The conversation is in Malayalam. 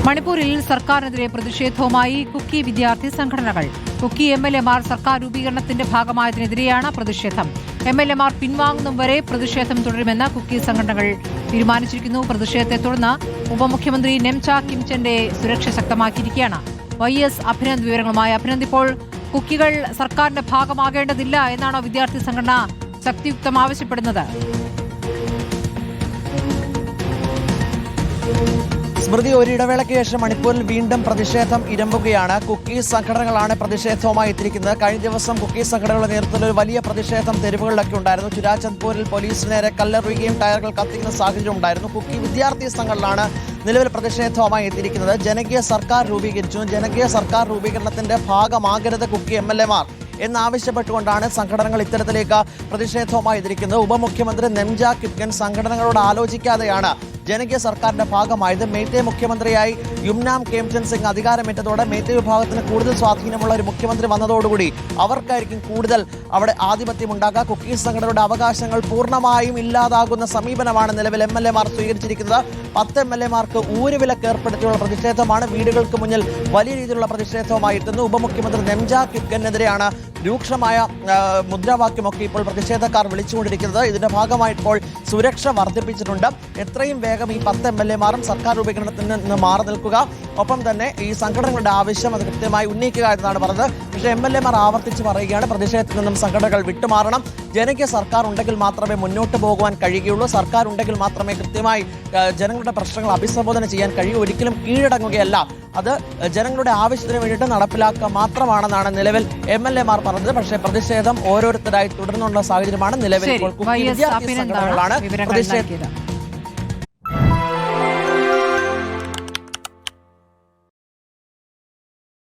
മണിപ്പൂരിൽ സർക്കാരിനെതിരെ പ്രതിഷേധവുമായി കുക്കി വിദ്യാർത്ഥി സംഘടനകൾ. കുക്കി എംഎൽഎമാർ സർക്കാർ രൂപീകരണത്തിന്റെ ഭാഗമായതിനെതിരെയാണ് പ്രതിഷേധം. എംഎൽഎമാർ പിൻവാങ്ങും വരെ പ്രതിഷേധം തുടരുമെന്ന് കുക്കി സംഘടനകൾ തീരുമാനിച്ചിരിക്കുന്നു. പ്രതിഷേധത്തെ തുടർന്ന് ഉപമുഖ്യമന്ത്രി നെംച കിംചന്റെ സുരക്ഷ ശക്തമാക്കിയിരിക്കുകയാണ്. YS അഭിനന്ദ് വിവരങ്ങളുമായി. അഭിനന്ദ്, ഇപ്പോൾ കുക്കികൾ സർക്കാരിന്റെ ഭാഗമാകേണ്ടതില്ല എന്നാണോ വിദ്യാർത്ഥി സംഘടന ശക്തിയുക്തം ആവശ്യപ്പെടുന്നത്? സ്മൃതി, ഒരിടവേളയ്ക്ക് ശേഷം മണിപ്പൂരിൽ വീണ്ടും പ്രതിഷേധം ഇരമ്പുകയാണ്. കുക്കീസ് സംഘടനകളാണ് പ്രതിഷേധവുമായി എത്തിയിരിക്കുന്നത്. കഴിഞ്ഞ ദിവസം കുക്കീസ് സംഘടനകളുടെ നേതൃത്വത്തിൽ ഒരു വലിയ പ്രതിഷേധം തെരുവുകളിലൊക്കെ ഉണ്ടായിരുന്നു. ചുരാചന്ദ്പൂരിൽ പോലീസിന് നേരെ കല്ലെറിയുകയും ടയറുകൾ കത്തിക്കുന്ന സാഹചര്യം ഉണ്ടായിരുന്നു. കുക്കി വിദ്യാർത്ഥി സംഘടനകളാണ് നിലവിൽ പ്രതിഷേധവുമായി എത്തിയിരിക്കുന്നത്. ജനകീയ സർക്കാർ രൂപീകരിച്ചു. ജനകീയ സർക്കാർ രൂപീകരണത്തിന്റെ ഭാഗമാകരുത് കുക്കി MLA-മാർ എന്നാവശ്യപ്പെട്ടുകൊണ്ടാണ് സംഘടനകൾ ഇത്തരത്തിലേക്ക് പ്രതിഷേധവുമായി എത്തിയിരിക്കുന്നത്. ഉപമുഖ്യമന്ത്രി നെംച കിംചൻ സംഘടനകളോട് ആലോചിക്കാതെയാണ് ജനകീയ സർക്കാരിന്റെ ഭാഗമായത്. മേത്തെ മുഖ്യമന്ത്രിയായി യുംനാം കേംചന്ദ് സിംഗ് അധികാരമേറ്റതോടെ മേത്തെ വിഭാഗത്തിന് കൂടുതൽ സ്വാധീനമുള്ള ഒരു മുഖ്യമന്ത്രി വന്നതോടുകൂടി അവർക്കായിരിക്കും കൂടുതൽ അവിടെ ആധിപത്യം ഉണ്ടാകുക. കുക്കീസ് സംഘടനയുടെ അവകാശങ്ങൾ പൂർണ്ണമായും ഇല്ലാതാകുന്ന സമീപനമാണ് നിലവിൽ MLA-മാർ സ്വീകരിച്ചിരിക്കുന്നത്. 10 MLA-മാർക്ക് ഊരുവിലക്ക് ഏർപ്പെടുത്തിയുള്ള പ്രതിഷേധമാണ്. വീടുകൾക്ക് മുന്നിൽ വലിയ രീതിയിലുള്ള പ്രതിഷേധവുമായി എത്തുന്നു. ഉപമുഖ്യമന്ത്രി നെംച കിംചനെതിരെയാണ് രൂക്ഷമായ മുദ്രാവാക്യമൊക്കെ ഇപ്പോൾ പ്രതിഷേധക്കാർ വിളിച്ചുകൊണ്ടിരിക്കുന്നത്. ഇതിന്റെ ഭാഗമായി ഇപ്പോൾ സുരക്ഷ വർദ്ധിപ്പിച്ചിട്ടുണ്ട്. എത്രയും വേഗം ഈ 10 MLA-മാരും സർക്കാർ രൂപീകരണത്തിൽ നിന്ന് മാറി നിൽക്കുക, ഒപ്പം തന്നെ ഈ സംഘടനകളുടെ ആവശ്യം അത് കൃത്യമായി ഉന്നയിക്കുക എന്നാണ് പറഞ്ഞത്. പക്ഷേ MLA-മാർ ആവർത്തിച്ച് പറയുകയാണ് പ്രതിഷേധത്തിൽ നിന്നും സംഘടനകൾ വിട്ടുമാറണം. ജനകീയ സർക്കാർ ഉണ്ടെങ്കിൽ മാത്രമേ മുന്നോട്ട് പോകുവാൻ കഴിയുകയുള്ളൂ. സർക്കാർ ഉണ്ടെങ്കിൽ മാത്രമേ കൃത്യമായി ജനങ്ങളുടെ പ്രശ്നങ്ങൾ അഭിസംബോധന ചെയ്യാൻ കഴിയൂ. ഒരിക്കലും കീഴടങ്ങുകയല്ല, അത് ജനങ്ങളുടെ ആവശ്യത്തിന് വേണ്ടിയിട്ട് നടപ്പിലാക്കുക മാത്രമാണെന്നാണ് നിലവിൽ MLA-മാർ പറഞ്ഞത്. പക്ഷേ പ്രതിഷേധം ഓരോരുത്തരായി തുടർന്നുള്ള സാഹചര്യമാണ് നിലവിൽ. ഇപ്പോൾ കുക്കി വിദ്യാർത്ഥി സംഘടനകളാണ് പ്രതിഷേധം